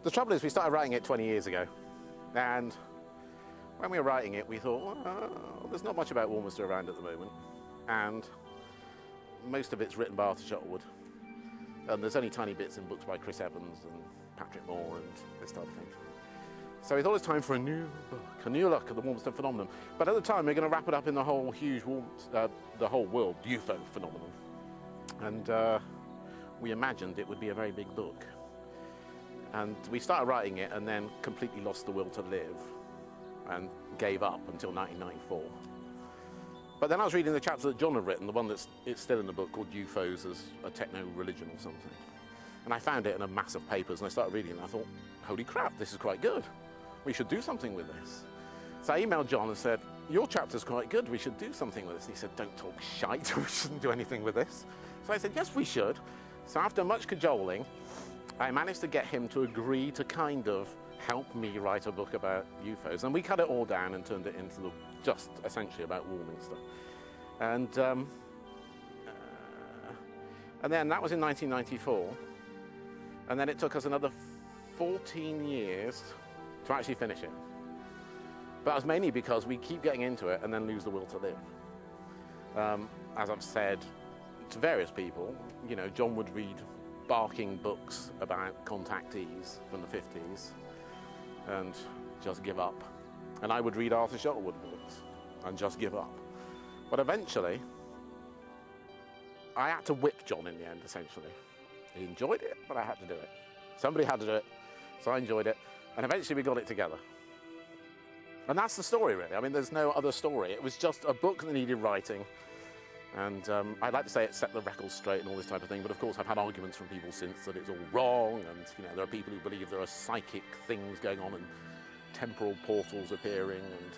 The trouble is, we started writing it 20 years ago, and when we were writing it, we thought, well, there's not much about Warminster around at the moment, and most of it's written by Arthur Shuttlewood, and there's only tiny bits in books by Chris Evans and Patrick Moore and this type of thing. So we thought it was time for a new book, a new look at the Warminster phenomenon. But at the time, we we're going to wrap it up in the whole huge, the whole world UFO phenomenon, and we imagined it would be a very big book. And we started writing it and then completely lost the will to live and gave up until 1994. But then I was reading the chapter that John had written, the one it's still in the book, called UFOs as a techno-religion or something. And I found it in a mass of papers and I started reading it and I thought, holy crap, this is quite good. We should do something with this. So I emailed John and said, your chapter's quite good, we should do something with this. And he said, don't talk shite, we shouldn't do anything with this. So I said, yes, we should. So after much cajoling, I managed to get him to agree to kind of help me write a book about UFOs. And we cut it all down and turned it into just essentially about Warminster. And then that was in 1994. And then it took us another 14 years to actually finish it. But that was mainly because we keep getting into it and then lose the will to live. As I've said to various people, you know, John would read barking books about contactees from the 50s and just give up. And I would read Arthur Shuttlewood books and just give up. But eventually, I had to whip John in the end, essentially. He enjoyed it, but I had to do it. Somebody had to do it, so I enjoyed it. And eventually we got it together. And that's the story, really. I mean, there's no other story. It was just a book that needed writing. And I'd like to say it set the record straight and all this type of thing, but of course I've had arguments from people since that it's all wrong, and you know, there are people who believe there are psychic things going on and temporal portals appearing, and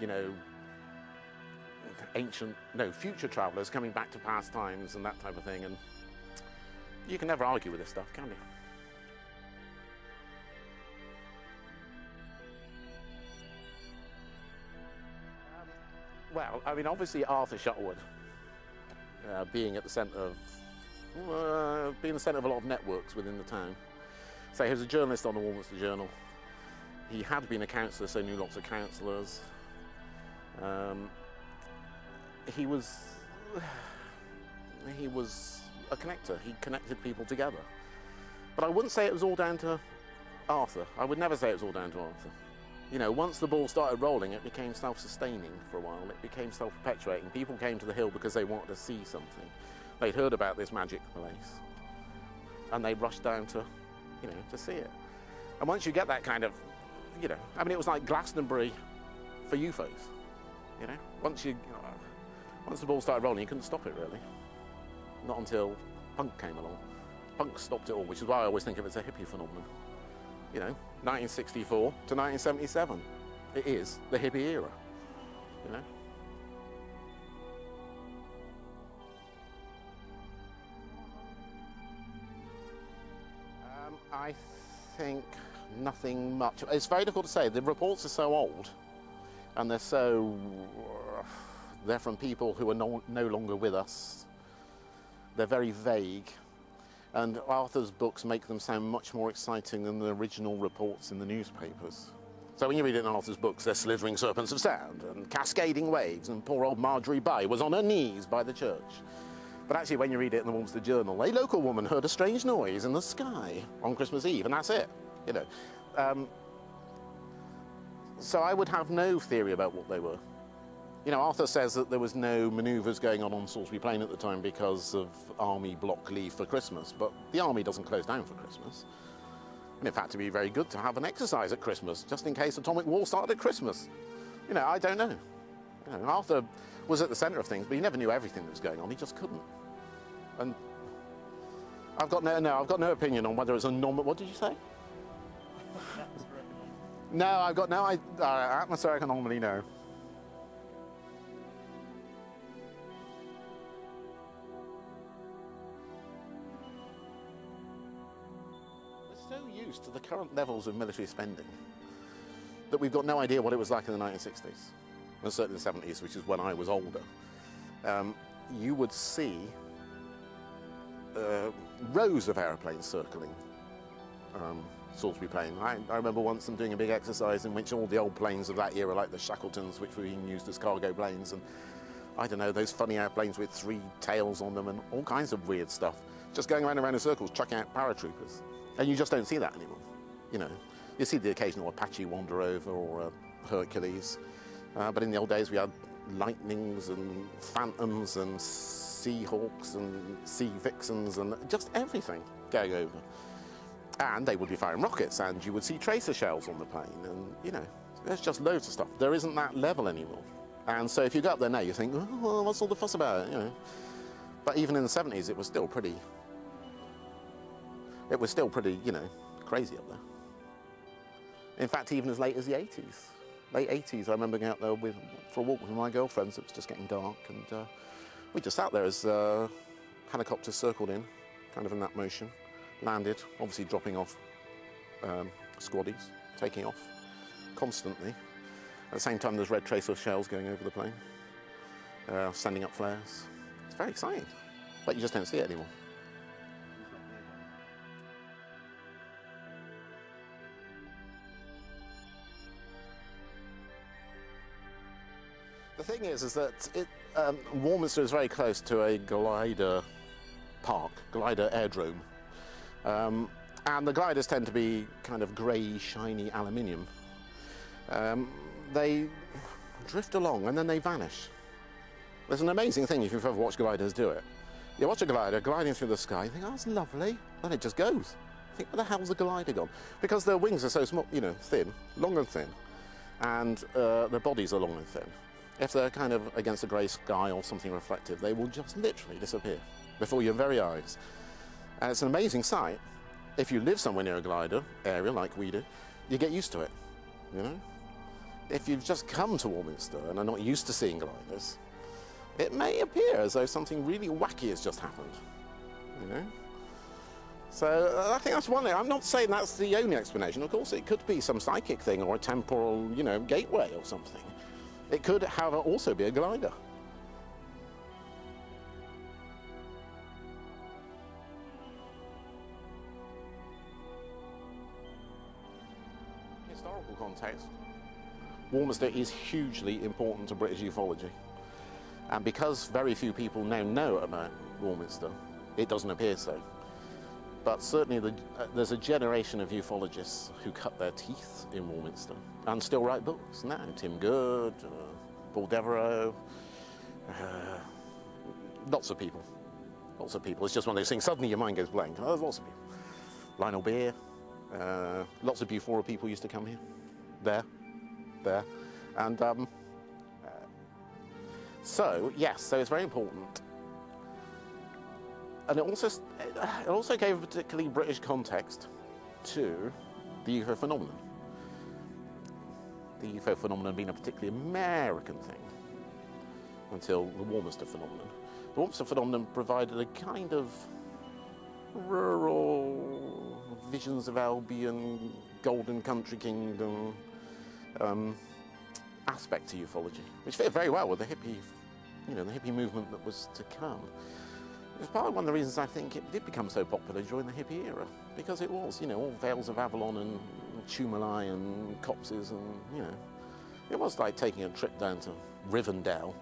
you know, future travellers coming back to past times and that type of thing, and you can never argue with this stuff, can you? Well, I mean, obviously Arthur Shuttlewood, being at the centre of a lot of networks within the town. So he was a journalist on the Warminster Journal. He had been a councillor, so knew lots of councillors. He was a connector. He connected people together. But I wouldn't say it was all down to Arthur. I would never say it was all down to Arthur. You know, once the ball started rolling, it became self-sustaining for a while. It became self-perpetuating. People came to the hill because they wanted to see something. They'd heard about this magic place, and they rushed down to, you know, to see it. And once you get that kind of, you know, I mean, it was like Glastonbury for UFOs. You know, once the ball started rolling, you couldn't stop it really. Not until punk came along. Punk stopped it all, which is why I always think of it as a hippie phenomenon. You know, 1964 to 1977. It is the hippie era, you know. I think nothing much. It's very difficult to say. The reports are so old, and they're from people who are no longer with us. They're very vague. And Arthur's books make them sound much more exciting than the original reports in the newspapers. So when you read it in Arthur's books, there's slithering serpents of sound and cascading waves, and poor old Marjorie By was on her knees by the church. But actually, when you read it in the Warminster Journal, a local woman heard a strange noise in the sky on Christmas Eve, and that's it, you know. So I would have no theory about what they were. You know, Arthur says that there was no manoeuvres going on Salisbury Plain at the time because of army block leave for Christmas, but the army doesn't close down for Christmas. And in fact, it'd be very good to have an exercise at Christmas, just in case atomic war started at Christmas. You know, I don't know. You know, Arthur was at the centre of things, but he never knew everything that was going on. He just couldn't. And I've got no opinion on whether it's a what did you say? No, I've got no atmospheric anomaly, no. So used to the current levels of military spending that we've got no idea what it was like in the 1960s, and certainly the 70s, which is when I was older. You would see rows of aeroplanes circling Salisbury Plain. I remember once them doing a big exercise in which all the old planes of that era, like the Shackletons, which were being used as cargo planes, and I don't know, those funny airplanes with 3 tails on them and all kinds of weird stuff, just going around and around in circles, chucking out paratroopers. And you just don't see that anymore. You know, you see the occasional Apache wander over or a Hercules, but in the old days we had Lightnings and Phantoms and Seahawks and Sea Vixens and just everything going over. And they would be firing rockets, and you would see tracer shells on the plane, and you know, there's just loads of stuff. There isn't that level anymore. And so if you go up there now, you think, oh, what's all the fuss about it, you know? But even in the 70s, it was still pretty, you know, crazy up there. In fact, even as late as the 80s, late 80s, I remember going out there for a walk with my girlfriends. It was just getting dark, and we just sat there as helicopters circled in, kind of in that motion, landed, obviously dropping off squaddies, taking off constantly. At the same time, there's red tracer shells going over the plane, sending up flares. It's very exciting, but you just don't see it anymore. The thing is that Warminster is very close to a glider park, glider aerodrome. And the gliders tend to be kind of grey, shiny aluminium. They drift along and then they vanish. There's an amazing thing if you've ever watched gliders do it. You watch a glider gliding through the sky, you think, oh, that's lovely. Then it just goes. You think, where the hell's the glider gone? Because their wings are so small, you know, thin, long and thin, and their bodies are long and thin. If they're kind of against a grey sky or something reflective, they will just literally disappear before your very eyes. And it's an amazing sight. If you live somewhere near a glider area like we do, you get used to it, you know? If you've just come to Warminster and are not used to seeing gliders, it may appear as though something really wacky has just happened, you know? So I think that's one thing. I'm not saying that's the only explanation. Of course, it could be some psychic thing or a temporal, you know, gateway or something. It could, however, also be a glider. Historical context, Warminster is hugely important to British ufology. And because very few people now know about Warminster, it doesn't appear so. But certainly there's a generation of ufologists who cut their teeth in Warminster and still write books now. Tim Good, Paul Devereux, lots of people. Lots of people. It's just one of those things, suddenly your mind goes blank. Oh, there's lots of people. Lionel Beer, lots of Bufora people used to come here. There. And so, yes, so it's very important. And it also gave a particularly British context to the UFO phenomenon. The UFO phenomenon being a particularly American thing until the Warminster phenomenon. The Warminster phenomenon provided a kind of rural visions of Albion, Golden Country Kingdom aspect to ufology, which fit very well with the hippie, you know, the hippie movement that was to come. It was partly one of the reasons I think it did become so popular during the hippie era, because it was, you know, all Vales of Avalon and Chumalai and copses, and, you know, it was like taking a trip down to Rivendell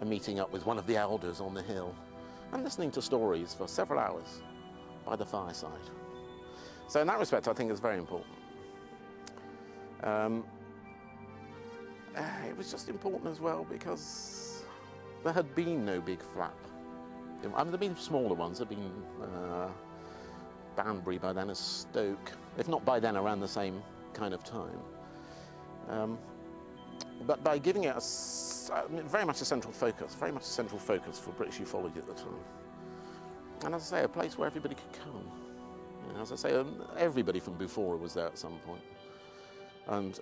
and meeting up with one of the elders on the hill and listening to stories for several hours by the fireside. So in that respect, I think it's very important. It was just important as well because there had been no big flap. I mean, there had been smaller ones. There had been Banbury by then as Stoke, if not by then around the same kind of time. But by giving it very much a central focus for British ufology at the time. And as I say, a place where everybody could come. You know, as I say, everybody from Bufora was there at some point. And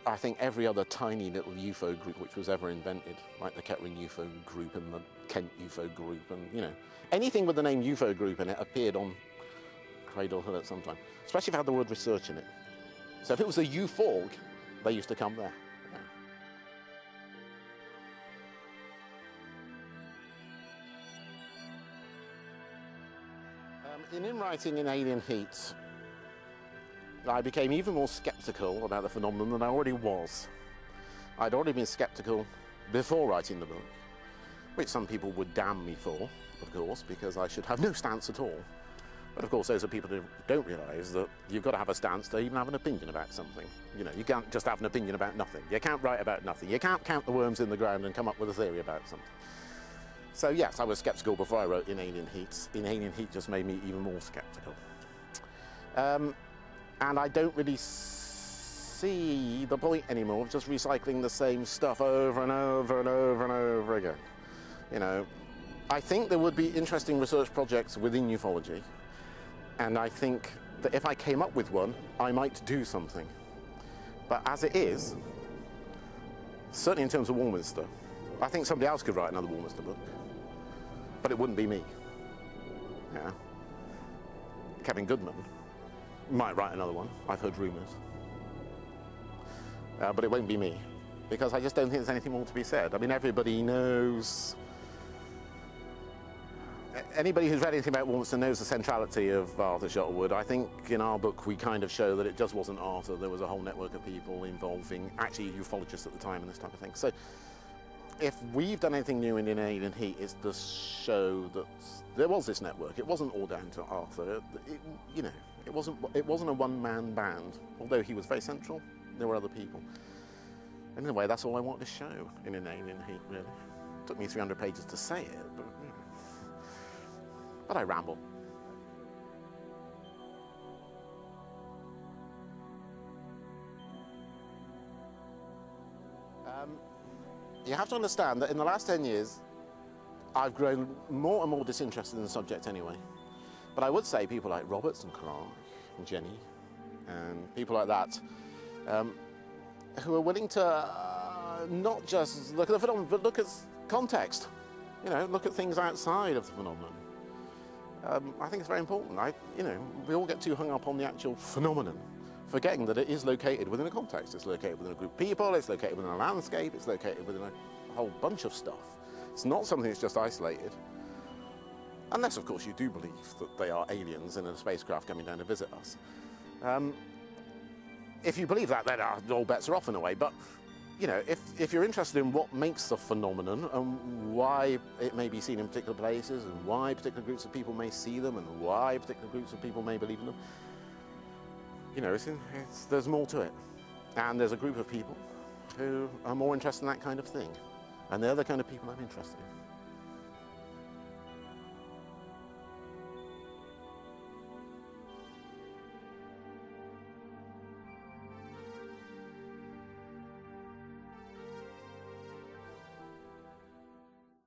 I think every other tiny little UFO group which was ever invented, like the Kettering UFO group and the Kent UFO group, and, you know, anything with the name UFO group in it appeared on Cradle Hill at some time, especially if it had the word research in it. So if it was a UFOG, they used to come there. In writing in Alien Heat, I became even more sceptical about the phenomenon than I already was. I'd already been sceptical before writing the book, which some people would damn me for, of course, because I should have no stance at all. But of course, those are people who don't realise that you've got to have a stance to even have an opinion about something. You know, you can't just have an opinion about nothing. You can't write about nothing. You can't count the worms in the ground and come up with a theory about something. So yes, I was sceptical before I wrote Inalien Heat. Inalien Heat just made me even more sceptical. And I don't really see the point anymore of just recycling the same stuff over and over and over and over again. You know, I think there would be interesting research projects within ufology, and I think that if I came up with one, I might do something. But as it is, certainly in terms of Warminster, I think somebody else could write another Warminster book, but it wouldn't be me. Yeah. Kevin Goodman might write another one. I've heard rumours. But it won't be me, because I just don't think there's anything more to be said. I mean, everybody knows. Anybody who's read anything about Warminster knows the centrality of Arthur Shuttlewood. I think in our book we kind of show that it just wasn't Arthur. There was a whole network of people involving, actually ufologists at the time and this type of thing. So if we've done anything new in Inalien Heat, it's to show that there was this network. It wasn't all down to Arthur. You know, it wasn't a one-man band. Although he was very central, there were other people. And in a way, that's all I wanted to show in Inalien Heat, really. It took me 300 pages to say it, but, you know. But I ramble. You have to understand that in the last 10 years, I've grown more and more disinterested in the subject anyway. But I would say people like Roberts and Clark and Jenny and people like that who are willing to not just look at the phenomenon, but look at context. You know, look at things outside of the phenomenon. I think it's very important. You know, we all get too hung up on the actual phenomenon, forgetting that it is located within a context. It's located within a group of people, it's located within a landscape, it's located within a whole bunch of stuff. It's not something that's just isolated. Unless, of course, you do believe that they are aliens in a spacecraft coming down to visit us. If you believe that, then all bets are off in a way. But, you know, if you're interested in what makes a phenomenon and why it may be seen in particular places and why particular groups of people may see them and why particular groups of people may believe in them, you know, there's more to it. And there's a group of people who are more interested in that kind of thing. And they're the kind of people I'm interested in.